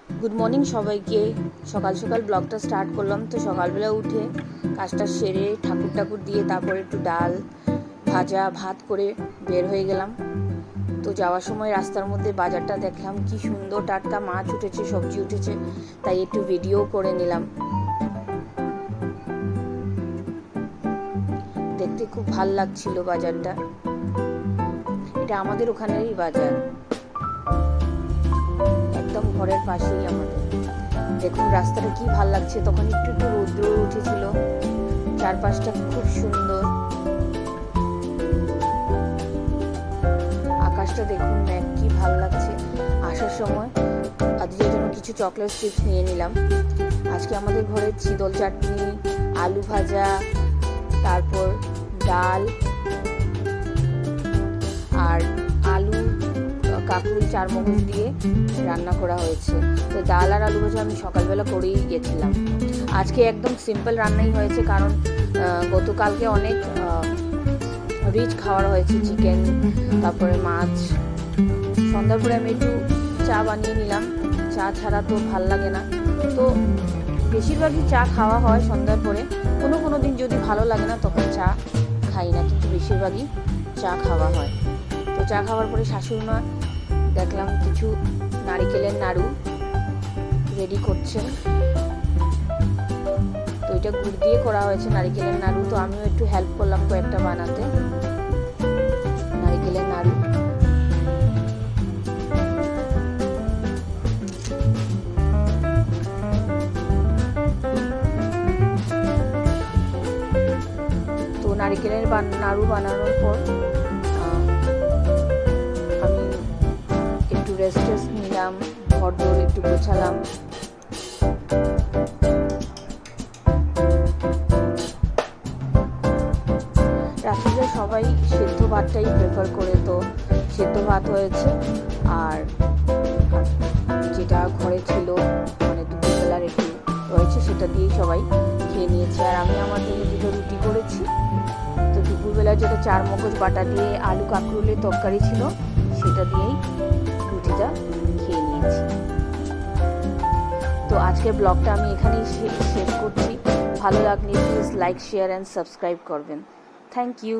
Good morning সবাইকে। সকাল সকাল ব্লগটা স্টার্ট করলাম। তো সকালবেলা উঠে কাজটা সেরে ঠাকুর দিয়ে তারপরে একটু ডাল ভাজা ভাত করে বের হয়ে গেলাম। তো যাওয়ার সময় রাস্তার মধ্যে বাজারটা দেখলাম, কি সুন্দর টাটকা মাছ উঠেছে, সবজি উঠেছে, তাই একটু ভিডিও করে নিলাম। দেখতে খুব ভাল লাগছিল বাজারটা। এটা আমাদের ওখানেরই বাজার, একদম ঘরের পাশেই আমাদের। দেখুন রাস্তাটা কি ভাল লাগছে। তখন একটু একটু রৌদ্র উঠেছিল, চারপাশটা খুব সুন্দর। আকাশটা দেখুন ম্যাঘ, কি ভাল লাগছে। আসার সময় আজকের জন্য কিছু চকলেট চিপস নিয়ে নিলাম। আজকে আমাদের ঘরে চিদল চাটনি, আলু ভাজা, তারপর ডাল আর আলু কাকুল চারমগজ দিয়ে রান্না করা হয়েছে। তো ডাল আর আলু ভাজা আমি সকালবেলা করেই গেছিলাম। আজকে একদম সিম্পল রান্নাই হয়েছে, কারণ গতকালকে অনেক রিচ খাওয়ার হয়েছে, চিকেন তারপরে মাছ। সন্ধ্যার পরে আমি একটু চা বানিয়ে নিলাম। চা ছাড়া তো ভাল লাগে না, তো বেশিরভাগই চা খাওয়া হয় সন্ধ্যার পরে। কোনো দিন যদি ভালো লাগে না তখন চা খাই না, কিন্তু বেশিরভাগই চা খাওয়া হয়। তো চা খাওয়ার পরে শাশুড়ি মা দেখলাম কিছু নারিকেলের নাড়ু রেডি করছেন। তো এটা গুড় দিয়ে করা হয়েছে নারিকেলের নাড়ু। তো আমিও একটু হেল্প করলাম কয়েকটা বানাতে নারিকেলের নাড়ু। তো নারিকেলের নাড়ু বানানোর পর আমি একটু রেস্ট নিলাম, ঘর দৌড় একটু গোছালাম। রাত্রিতে সবাই সেদ্ধ ভাতটাই প্রেফার করে, তো সেদ্ধ ভাত হয়েছে। আর যেটা ঘরে ছিল মানে দুপুরবেলার একটু রয়েছে, সেটা দিয়েই সবাই খেয়ে নিয়েছে। আর আমি আমার জন্য দুটো রুটি করেছি। তো দুপুরবেলার যেটা চারমগজ বাটা দিয়ে আলু কাঁকরোলের তরকারি ছিল, সেটা দিয়েই রুটিটা খেয়ে নিয়েছি। তো আজকের ব্লগটা আমি এখানেই শেষ করছি। ভালো লাগলে please like, share and subscribe করবেন। Thank you.